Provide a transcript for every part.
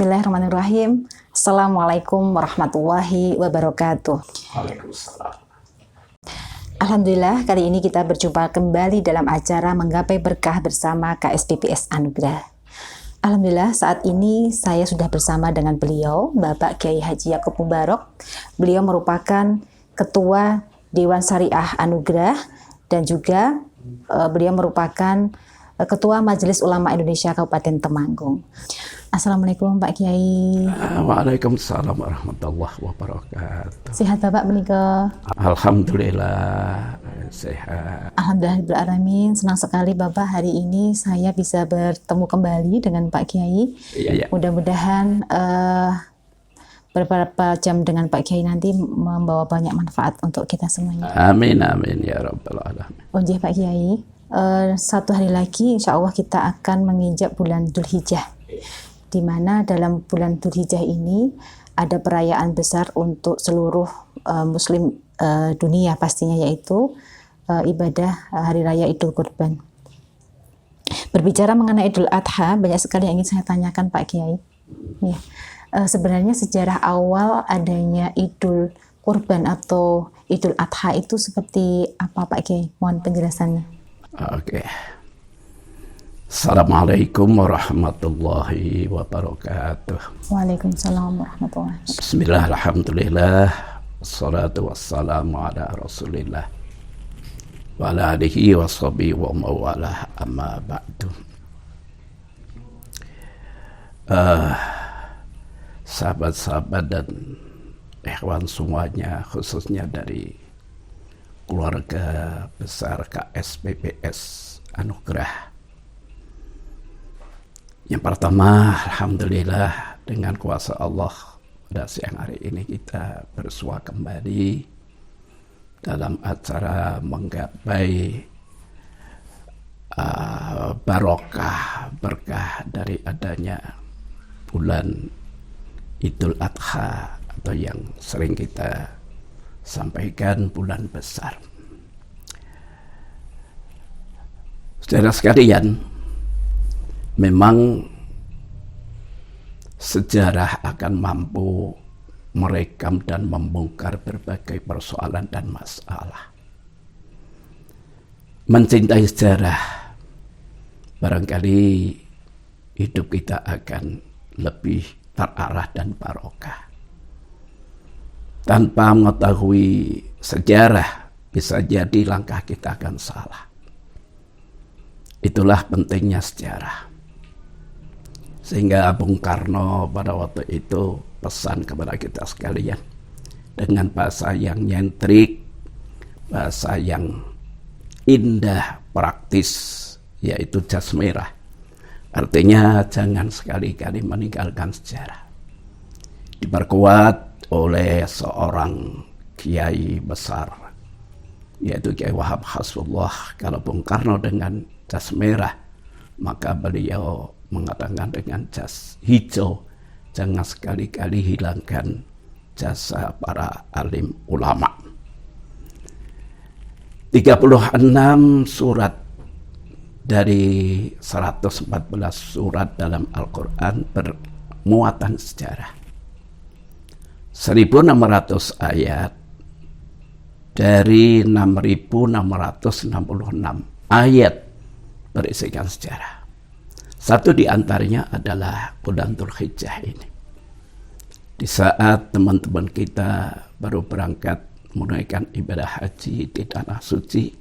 Bismillahirrahmanirrahim. Assalamualaikum warahmatullahi wabarakatuh. Waalaikumsalam. Alhamdulillah, kali ini kita berjumpa kembali dalam acara Menggapai Berkah bersama KSPPS Anugerah. Alhamdulillah, saat ini saya sudah bersama dengan beliau, Bapak Kiai Haji Yakub Mubarok. Beliau merupakan Ketua Dewan Syariah Anugerah dan juga beliau merupakan Ketua Majelis Ulama Indonesia Kabupaten Temanggung. Assalamualaikum Pak Kiai. Waalaikumsalam warahmatullahi wabarakatuh. Sehat Bapak menikah? Alhamdulillah sehat. Alhamdulillahirrahmanirrahim. Senang sekali Bapak hari ini saya bisa bertemu kembali dengan Pak Kiai. Iya. Mudah-mudahan beberapa jam dengan Pak Kiai nanti membawa banyak manfaat untuk kita semuanya. Amin ya rabbal alamin. Onjeh Pak Kiai, satu hari lagi insya Allah kita akan menginjak bulan Dzulhijjah, di mana dalam bulan Dzulhijjah ini ada perayaan besar untuk seluruh Muslim dunia pastinya, yaitu ibadah Hari Raya Idul Kurban. Berbicara mengenai Idul Adha, banyak sekali yang ingin saya tanyakan Pak Kiai. Ya. Sebenarnya sejarah awal adanya Idul Kurban atau Idul Adha itu seperti apa Pak Kiai? Mohon penjelasannya. Oke. Assalamualaikum warahmatullahi wabarakatuh. Waalaikumsalam warahmatullahi wabarakatuh. Bismillah, alhamdulillah, wassalatu wassalamu ala rasulillah wa ala alihi wa sahbihi wa mawalah, amma ba'du. Sahabat-sahabat dan ikhwan semuanya, khususnya dari keluarga besar KSPPS Anugerah. Yang pertama, alhamdulillah dengan kuasa Allah pada siang hari ini kita bersua kembali dalam acara menggapai barokah berkah dari adanya bulan Idul Adha atau yang sering kita sampaikan bulan besar. Saudara sekalian, memang sejarah akan mampu merekam dan membongkar berbagai persoalan dan masalah. Mencintai sejarah, barangkali hidup kita akan lebih terarah dan barokah. Tanpa mengetahui sejarah, bisa jadi langkah kita akan salah. Itulah pentingnya sejarah. Sehingga Bung Karno pada waktu itu pesan kepada kita sekalian dengan bahasa yang nyentrik, bahasa yang indah, praktis, yaitu jas merah. Artinya jangan sekali-kali meninggalkan sejarah. Diperkuat oleh seorang kiai besar, yaitu Kiai Wahab Hasbullah. Kalau Bung Karno dengan jas merah, maka beliau mengatakan dengan jas hijau, jangan sekali-kali hilangkan jasa para alim ulama. 36 surat dari 114 surat dalam Al-Quran bermuatan sejarah. 1.600 ayat dari 6.666 ayat berisikan sejarah. Satu di antaranya adalah bulan Dzulhijjah ini. Di saat teman-teman kita baru berangkat menunaikan ibadah haji di tanah suci,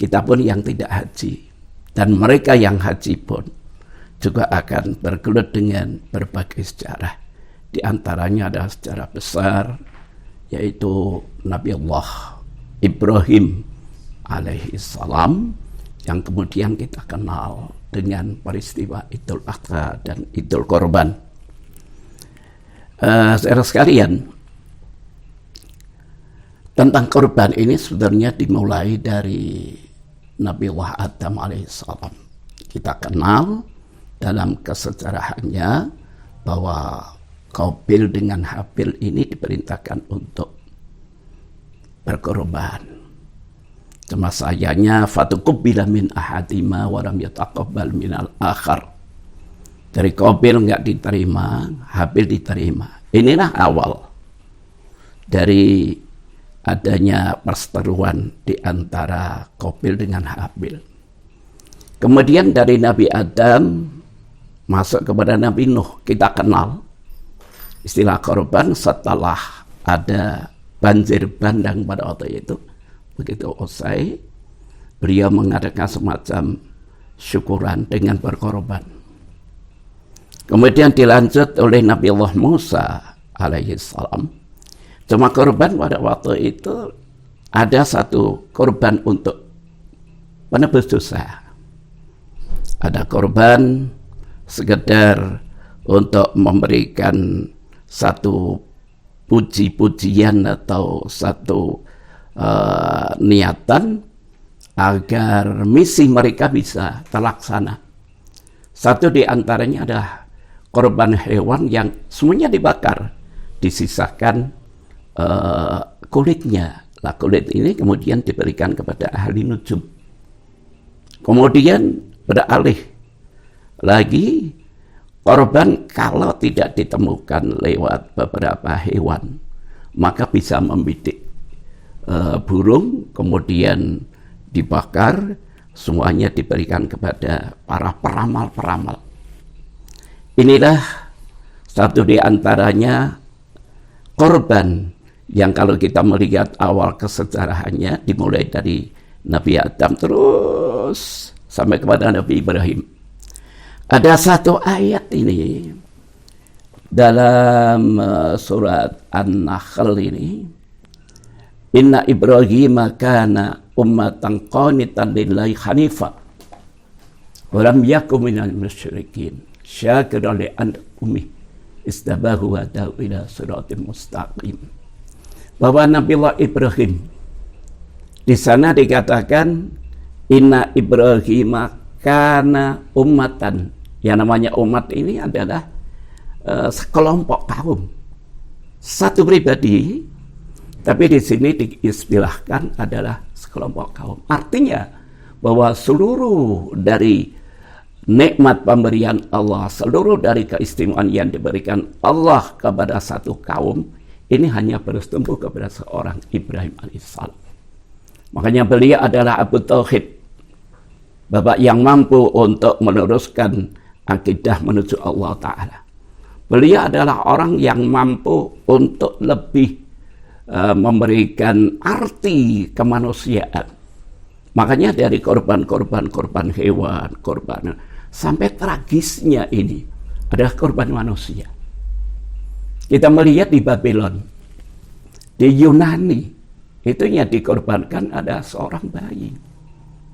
kita pun yang tidak haji dan mereka yang haji pun juga akan bergelut dengan berbagai sejarah. Di antaranya ada sejarah besar, yaitu Nabi Allah Ibrahim alaihi salam, yang kemudian kita kenal dengan peristiwa Idul Adha dan Idul Kurban. Saudara sekalian, tentang kurban ini sebenarnya dimulai dari Nabi Allah Adam alaihissalam. Kita kenal dalam kesejarahannya bahwa Qabil dengan Habil ini diperintahkan untuk berkorban. Cuma sayangnya fatuqubila min ahadima wa lam yataqabbal minal akhar. Dari Qabil nggak diterima, Habil diterima. Inilah awal dari adanya perseteruan di antara Qabil dengan Habil. Kemudian dari Nabi Adam masuk kepada Nabi Nuh. Kita kenal istilah korban setelah ada banjir bandang pada waktu itu. Begitu usai, beliau mengadakan semacam syukuran dengan berkorban. Kemudian dilanjut oleh Nabi Allah Musa alaihi salam. Cuma korban pada waktu itu ada satu korban untuk penebus dosa. Ada korban sekedar untuk memberikan satu puji-pujian atau satu niatan agar misi mereka bisa terlaksana. Satu di antaranya adalah korban hewan yang semuanya dibakar, disisakan kulitnya. Nah, kulit ini kemudian diberikan kepada ahli nujum. Kemudian beralih lagi korban kalau tidak ditemukan lewat beberapa hewan, maka bisa membidik burung, kemudian dibakar, semuanya diberikan kepada para peramal-peramal. Inilah satu di antaranya korban yang kalau kita melihat awal kesejarahannya dimulai dari Nabi Adam terus sampai kepada Nabi Ibrahim. Ada satu ayat ini dalam surat An-Nahl ini, Inna Ibrahim kana ummatan qanitan lillahi hanifa wa lam yakun minal musyrikin syakiran li an'amihi istabahu wa da'u ila siratal mustaqim. Bahwa Nabiullah Ibrahim di sana dikatakan Inna Ibrahim kana ummatan. Yang namanya umat ini adalah sekelompok kaum, satu pribadi, tapi di sini diistilahkan adalah sekelompok kaum. Artinya bahwa seluruh dari nikmat pemberian Allah, seluruh dari keistimewaan yang diberikan Allah kepada satu kaum, ini hanya bertumbuh kepada seorang Ibrahim alaihissalam. Makanya beliau adalah Abu Tauhid, bapak yang mampu untuk meneruskan akidah menuju Allah Ta'ala. Beliau adalah orang yang mampu untuk lebih memberikan arti kemanusiaan. Makanya dari korban hewan, korban sampai tragisnya ini adalah korban manusia. Kita melihat di Babylon, di Yunani, itu yang dikorbankan ada seorang bayi.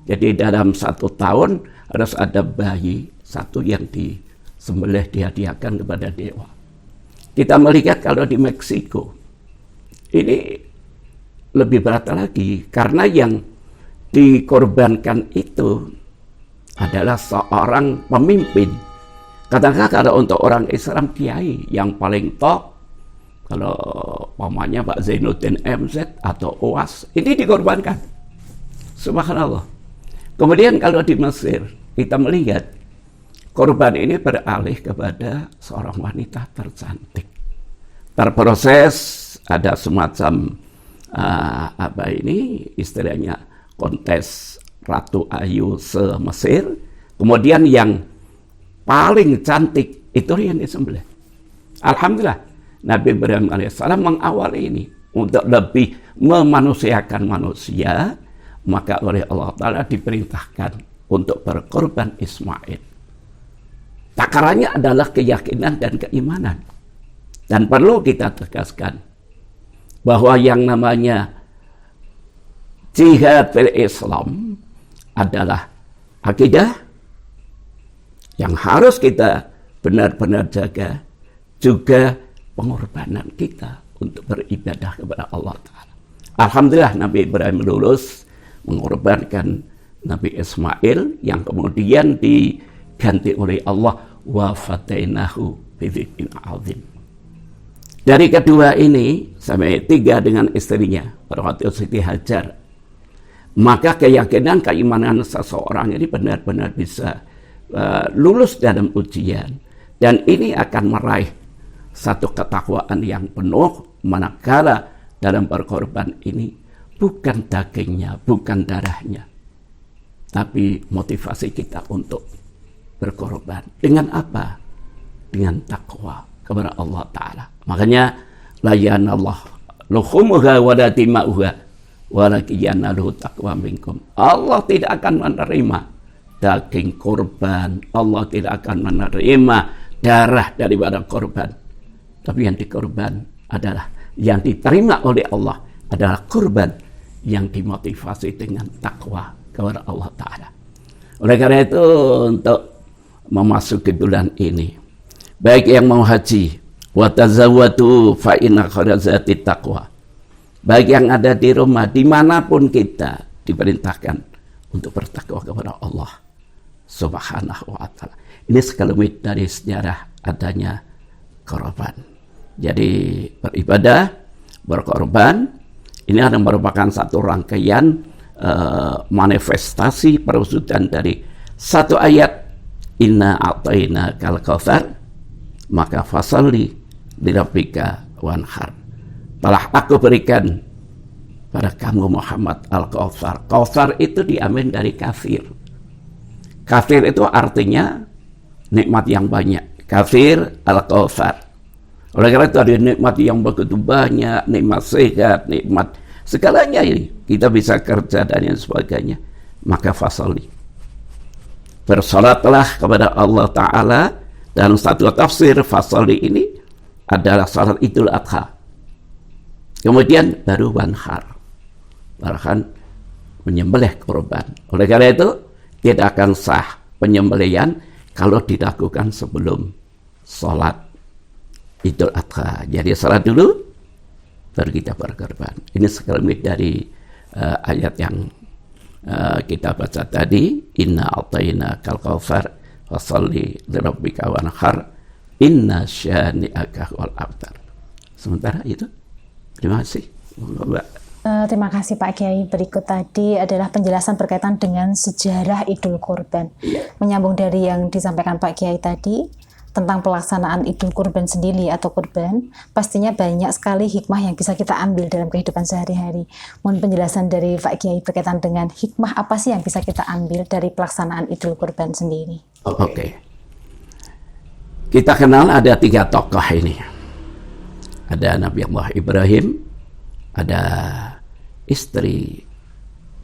Jadi dalam 1 tahun harus ada bayi satu yang disembelih, dihadiahkan kepada dewa. Kita melihat kalau di Meksiko, ini lebih berat lagi karena yang dikorbankan itu adalah seorang pemimpin. Katakanlah kalau untuk orang Islam kiai yang paling top, kalau pamannya Pak Zainuddin MZ atau OAS, ini dikorbankan. Subhanallah. Kemudian kalau di Mesir, kita melihat korban ini beralih kepada seorang wanita tercantik. Terproses ada semacam istilahnya kontes Ratu Ayu se-Mesir. Kemudian yang paling cantik itu yang disembelih. Alhamdulillah, Nabi Ibrahim alaihissalam mengawali ini untuk lebih memanusiakan manusia, maka oleh Allah Ta'ala diperintahkan untuk berkorban Ismail. Takarannya adalah keyakinan dan keimanan. Dan perlu kita tegaskan bahwa yang namanya jihad fil Islam adalah akidah yang harus kita benar-benar jaga, juga pengorbanan kita untuk beribadah kepada Allah Ta'ala. Alhamdulillah Nabi Ibrahim lulus mengorbankan Nabi Ismail yang kemudian diganti oleh Allah wa fatainahu bidzikrin azim. Dari kedua ini sampai 3 dengan istrinya waktu Siti Hajar, maka keyakinan keimanan seseorang ini benar-benar bisa lulus dalam ujian. Dan ini akan meraih satu ketakwaan yang penuh, manakala dalam berkorban ini bukan dagingnya, bukan darahnya, tapi motivasi kita untuk berkorban. Dengan apa? Dengan takwa kepada Allah Ta'ala. Makanya, la yanallah luhumuha wa la dima'uha walakin yanaluhu taqwa minkum. Allah tidak akan menerima daging korban, Allah tidak akan menerima darah daripada korban. Tapi yang dikorban adalah, yang diterima oleh Allah adalah korban yang dimotivasi dengan takwa kepada Allah Ta'ala. Oleh karena itu, untuk memasuki bulan ini, baik yang mau haji, wa tazawwadu fa inna khairazati taqwa. Baik yang ada di rumah, dimanapun kita diperintahkan untuk bertakwa kepada Allah Subhanahu wa Ta'ala. Ini sekelumit dari sejarah adanya korban. Jadi beribadah, berkorban, ini adalah merupakan satu rangkaian manifestasi perwujudan dari satu ayat, inna a'tayna kal kautsar maka fasalli lirabbika wanhar. Telah aku berikan pada kamu Muhammad al-Kautsar. Kautsar itu diambil dari kafir. Kafir itu artinya nikmat yang banyak. Kafir al-Kautsar. Oleh karena itu ada nikmat yang begitu banyak, nikmat sehat, nikmat segalanya ini. Kita bisa kerja dan yang sebagainya. Maka fasalli. Bersalatlah kepada Allah Ta'ala. Dan satu tafsir fasalli ini adalah salat Idul Adha. Kemudian baru wanhar. Bahkan menyembelih korban. Oleh karena itu, tidak akan sah penyembelihan kalau dilakukan sebelum salat Idul Adha. Jadi salat dulu, baru kita berkorban. Ini sekelumit dari ayat yang kita baca tadi. Inna a'tayna kal kautsar fasalli lirabbika wanhar inna syani'aka wal abtar. Sementara itu, terima kasih. Terima kasih Pak Kiai. Berikut tadi adalah penjelasan berkaitan dengan sejarah Idul Kurban. Menyambung dari yang disampaikan Pak Kiai tadi tentang pelaksanaan Idul Kurban sendiri atau kurban, pastinya banyak sekali hikmah yang bisa kita ambil dalam kehidupan sehari-hari. Mohon penjelasan dari Pak Kiai berkaitan dengan hikmah apa sih yang bisa kita ambil dari pelaksanaan Idul Kurban sendiri. Oke. Kita kenal ada 3 tokoh ini. Ada Nabi Allah Ibrahim, ada istri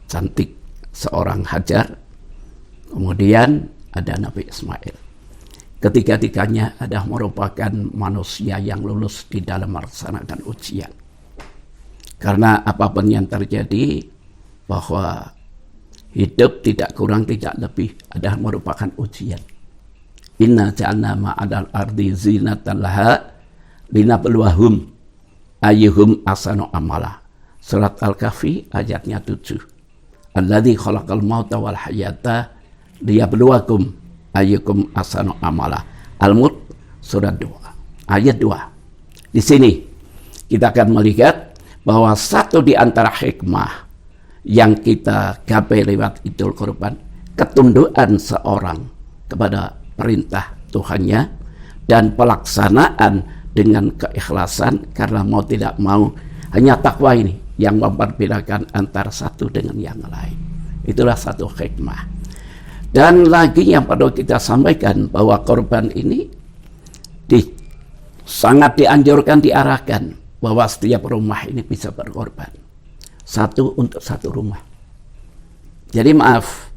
cantik seorang Hajar, kemudian ada Nabi Ismail. Ketiga-tiganya adalah merupakan manusia yang lulus di dalam melaksanakan ujian. Karena apapun yang terjadi, bahwa hidup tidak kurang tidak lebih adalah merupakan ujian. Inna ja'alna ma'adal ardi zinatan laha linabluwahum ayyuhum ahsanu amala. Surat Al-Kahfi ayatnya 7. Alladzi khalaqal mauta wal hayata liyabluwakum ayyukum ahsanu amala. Al-Mulk surat 2 ayat 2. Di sini kita akan melihat bahwa satu di antara hikmah yang kita gapai lewat Idul Kurban, ketundukan seorang kepada perintah Tuhannya dan pelaksanaan dengan keikhlasan, karena mau tidak mau hanya takwa ini yang memperbedakan antara satu dengan yang lain. Itulah satu hikmah. Dan lagi yang perlu kita sampaikan bahwa korban ini sangat dianjurkan, diarahkan bahwa setiap rumah ini bisa berkorban. Satu untuk satu rumah. Jadi maaf,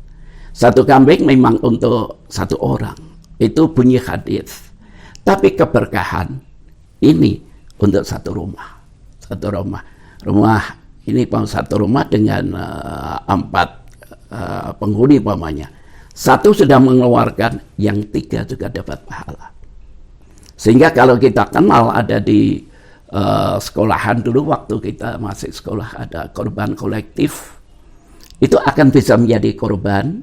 satu kambing memang untuk satu orang. Itu bunyi hadis. Tapi keberkahan ini untuk satu rumah. Satu rumah. Rumah ini satu rumah dengan 4 penghuni umpamanya. Satu sudah mengeluarkan, yang 3 juga dapat pahala. Sehingga kalau kita kenal ada di sekolahan dulu waktu kita masih sekolah ada korban kolektif, itu akan bisa menjadi korban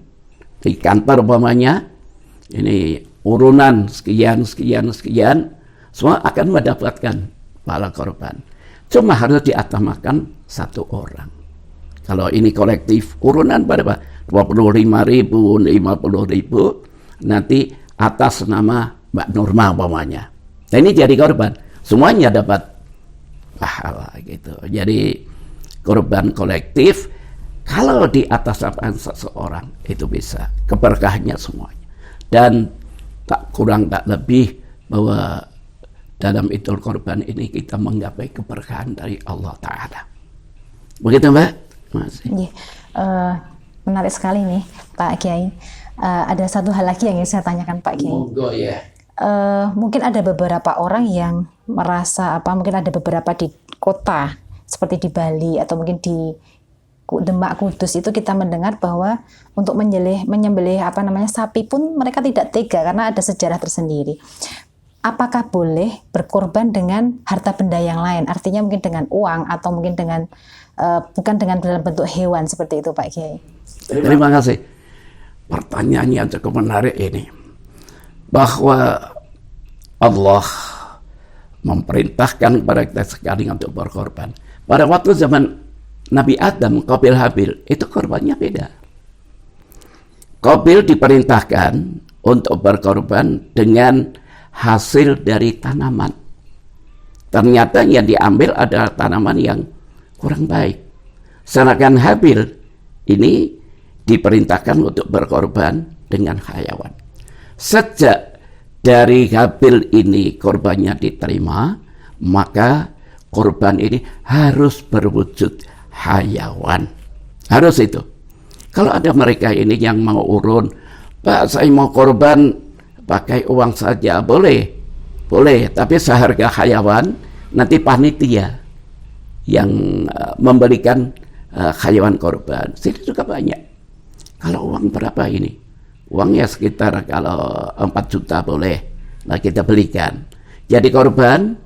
di kantor umpamanya, ini urunan sekian semua akan mendapatkan pahala korban. Cuma harus diatamakan satu orang. Kalau ini kolektif urunan berapa? 25.000, 50.000, nanti atas nama Mbak Nurma umpamanya. Nah ini jadi korban, semuanya dapat pahala gitu. Jadi korban kolektif kalau di atas seseorang itu bisa keberkahannya semuanya. Dan tak kurang tak lebih bahwa dalam Idul Kurban ini kita menggapai keberkahan dari Allah Ta'ala. Begitu Mbak? Masih. Menarik sekali nih Pak Kiai. Ada satu hal lagi yang ingin saya tanyakan Pak Kiai. Monggo ya. Mungkin ada beberapa orang yang merasa mungkin ada beberapa di kota seperti di Bali atau mungkin di Demak, Kudus itu kita mendengar bahwa untuk menyembelih sapi pun mereka tidak tega karena ada sejarah tersendiri. Apakah boleh berkorban dengan harta benda yang lain? Artinya mungkin dengan uang atau mungkin dengan bukan dengan dalam bentuk hewan seperti itu Pak Kiai. Terima kasih. Pertanyaannya cukup menarik ini. Bahwa Allah memerintahkan kepada kita sekali untuk berkorban. Pada waktu zaman Nabi Adam, Qabil Habil, itu korbannya beda. Qabil diperintahkan untuk berkorban dengan hasil dari tanaman. Ternyata yang diambil adalah tanaman yang kurang baik. Sedangkan Habil ini diperintahkan untuk berkorban dengan hayawan. Sejak dari Habil ini korbannya diterima, maka korban ini harus berwujud hayawan. Harus itu. Kalau ada mereka ini yang mau urun, Pak saya mau korban pakai uang saja, boleh. Boleh, tapi seharga hayawan, nanti panitia yang memberikan hayawan korban. Sini juga banyak. Kalau uang berapa ini? Uangnya sekitar kalau 4 juta boleh. Nah kita belikan. Jadi korban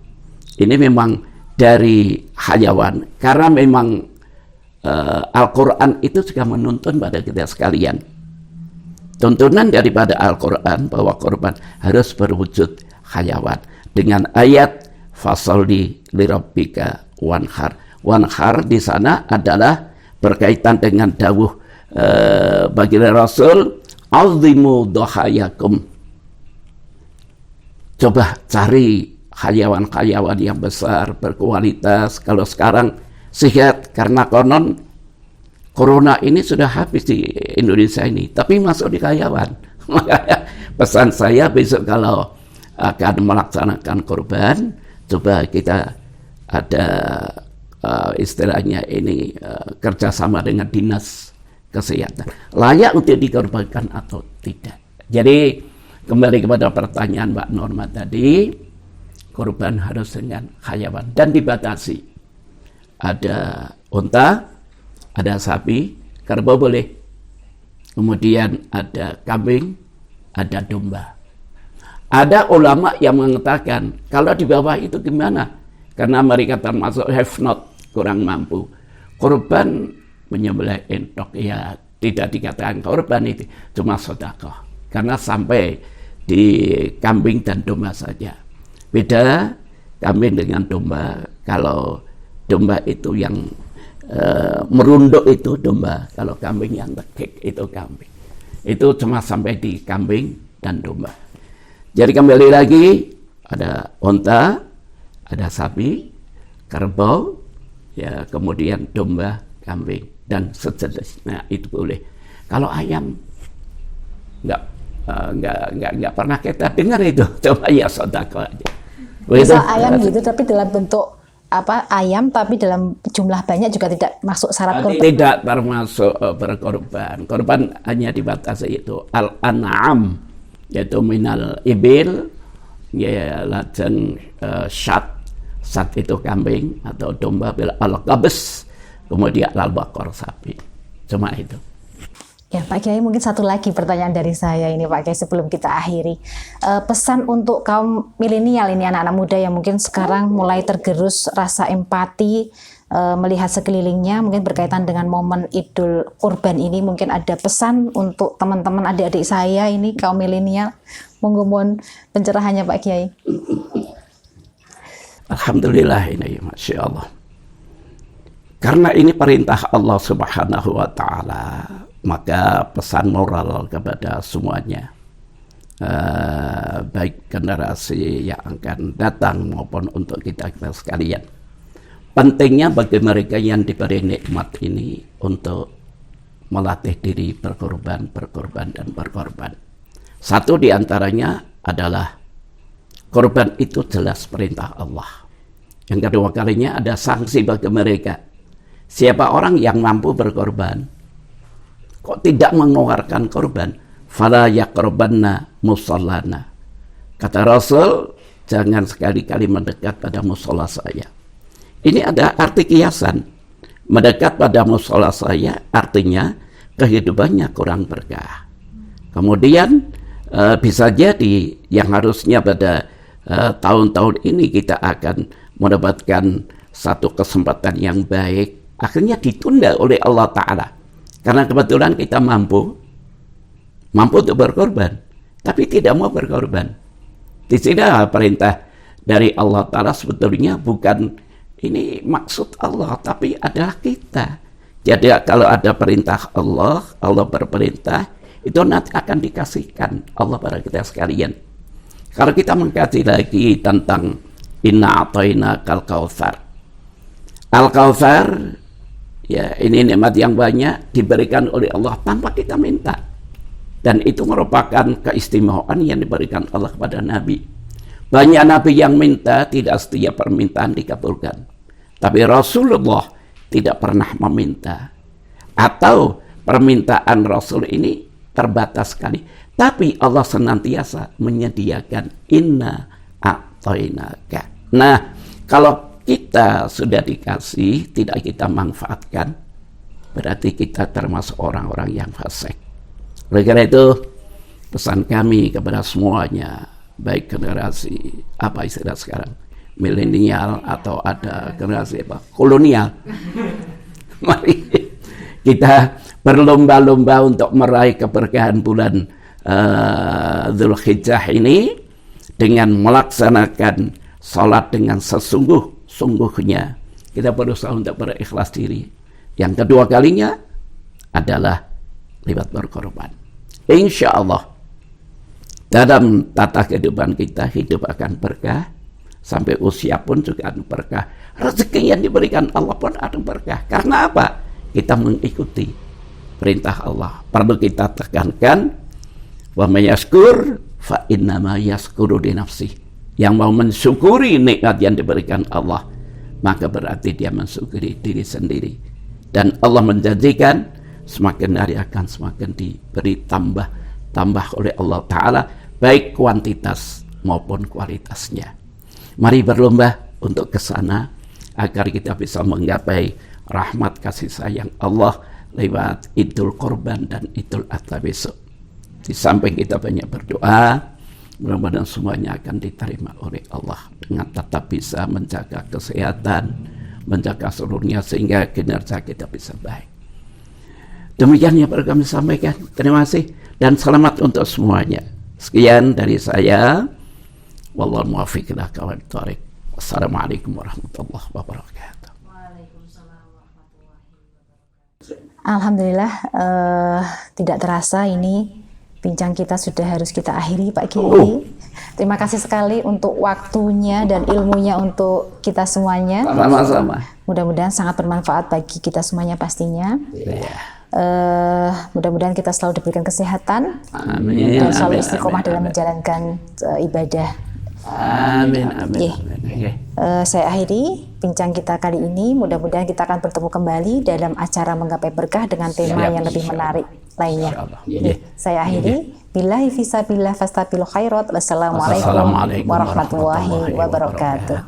ini memang dari hayawan. Karena memang Al-Quran itu juga menuntun pada kita sekalian. Tuntunan daripada Al-Quran bahwa korban harus berwujud hayawan. Dengan ayat fasolli lirabbika wanhar. Wanhar di sana adalah berkaitan dengan dawuh bagi Rasul, azimu dohayakum. Coba cari hayawan-hayawan yang besar, berkualitas. Kalau sekarang sehat karena konon corona ini sudah habis di Indonesia ini, tapi masuk di hayawan. Makanya pesan saya besok kalau akan melaksanakan kurban, coba kita ada istilahnya ini kerjasama dengan dinas kesehatan, layak untuk dikorbankan atau tidak. Jadi kembali kepada pertanyaan Mbak Norma tadi, kurban harus dengan hayawan dan dibatasi. Ada unta, ada sapi, kerbau boleh. Kemudian ada kambing, ada domba. Ada ulama yang mengatakan kalau di bawah itu gimana? Karena mereka termasuk have not, kurang mampu. Korban menyembelih entok ya tidak dikatakan korban, itu cuma sedekah. Karena sampai di kambing dan domba saja. Beda kambing dengan domba. Kalau domba itu yang merunduk itu domba, kalau kambing yang tekik itu kambing. Itu cuma sampai di kambing dan domba. Jadi kembali lagi, ada unta, ada sapi, kerbau, ya kemudian domba, kambing dan sejenisnya itu boleh. Kalau ayam nggak pernah kita dengar itu, coba ya sedekah aja. Bisa ayam gitu tapi dalam bentuk ayam tapi dalam jumlah banyak juga tidak masuk syarat korban. Tidak termasuk berkorban. Korban hanya dibatasi itu al-an'am, yaitu minal ibil, ya lajan syat itu kambing atau domba, bil al-qabs, kemudian al-baqar sapi. Cuma itu. Ya Pak Kiai, mungkin satu lagi pertanyaan dari saya ini Pak Kiai sebelum kita akhiri. Pesan untuk kaum milenial ini, anak-anak muda yang mungkin sekarang mulai tergerus rasa empati melihat sekelilingnya, mungkin berkaitan dengan momen Idul Kurban ini, mungkin ada pesan untuk teman-teman adik-adik saya ini kaum milenial. Monggo mohon pencerahannya Pak Kiai. Alhamdulillah ini, Masya Allah. Karena ini perintah Allah Subhanahu wa Ta'ala, maka pesan moral kepada semuanya baik generasi yang akan datang maupun untuk kita sekalian. Pentingnya bagi mereka yang diberi nikmat ini untuk melatih diri berkorban. Satu di antaranya adalah korban itu jelas perintah Allah. Yang kedua kalinya ada sanksi bagi mereka. Siapa orang yang mampu berkorban, kok tidak mengeluarkan korban, fala yaqrabanna musallana. Kata Rasul, jangan sekali-kali mendekat pada musola saya. Ini ada arti kiasan. Mendekat pada musola saya artinya kehidupannya kurang berkah. Kemudian bisa jadi yang harusnya pada tahun-tahun ini kita akan mendapatkan satu kesempatan yang baik, akhirnya ditunda oleh Allah Ta'ala. Karena kebetulan kita mampu untuk berkorban, tapi tidak mau berkorban. Di sini perintah dari Allah Ta'ala sebetulnya bukan ini maksud Allah, tapi adalah kita. Jadi kalau ada perintah Allah, Allah berperintah, itu nanti akan dikasihkan Allah pada kita sekalian. Kalau kita mengkaji lagi tentang Inna a'tayna kal kautsar. Al-Kautsar, ya ini nikmat yang banyak diberikan oleh Allah tanpa kita minta. Dan itu merupakan keistimewaan yang diberikan Allah kepada Nabi. Banyak Nabi yang minta, tidak setiap permintaan dikabulkan. Tapi Rasulullah tidak pernah meminta. Atau permintaan Rasul ini terbatas sekali. Tapi Allah senantiasa menyediakan inna a'tainaka. Nah, kalau kita sudah dikasih, tidak kita manfaatkan, berarti kita termasuk orang-orang yang fasik. Oleh karena itu, pesan kami kepada semuanya, baik generasi apa istilah sekarang, milenial atau ada generasi apa, kolonial. Mari kita berlomba-lomba untuk meraih keberkahan bulan Dzulhijjah ini dengan melaksanakan salat dengan sesungguh-sungguhnya. Kita berusaha untuk berikhlas diri. Yang kedua kalinya adalah lewat berkorban. Insya Allah dalam tata kehidupan kita, hidup akan berkah. Sampai usia pun juga akan berkah. Rezeki yang diberikan Allah pun akan berkah. Karena apa? Kita mengikuti perintah Allah. Perlu kita tekankan, wa may yashkur fa innama yashkuru li nafsih. Yang mau mensyukuri nikmat yang diberikan Allah, maka berarti dia mensyukuri diri sendiri. Dan Allah menjanjikan semakin hari akan semakin diberi tambah oleh Allah Ta'ala, baik kuantitas maupun kualitasnya. Mari berlomba untuk ke sana agar kita bisa menggapai rahmat kasih sayang Allah lewat Idul Kurban dan Idul Adha besok. Di samping kita banyak berdoa, mudah-mudahan semuanya akan diterima oleh Allah dengan tetap bisa menjaga kesehatan, menjaga seluruhnya sehingga kinerja kita bisa baik. Demikian yang perlu kami sampaikan. Terima kasih dan selamat untuk semuanya. Sekian dari saya. Wallahu muwaffiq ila aqwamit thoriq. Wassalamualaikum warahmatullahi wabarakatuh. Alhamdulillah, tidak terasa ini bincang kita sudah harus kita akhiri, Pak Kiai. Terima kasih sekali untuk waktunya dan ilmunya untuk kita semuanya. Sama-sama. Mudah-mudahan sangat bermanfaat bagi kita semuanya pastinya. Mudah-mudahan kita selalu diberikan kesehatan. Amin. Dan selalu Amin, istiqomah amin, dalam amin. menjalankan ibadah. Amin. Yeah. Okay. Saya akhiri bincang kita kali ini. Mudah-mudahan kita akan bertemu kembali dalam acara Menggapai Berkah dengan tema yang lebih menarik lainnya. Saya akhiri. Billahi fisabilillah fastabil khairat. Wassalamualaikum warahmatullahi wabarakatuh.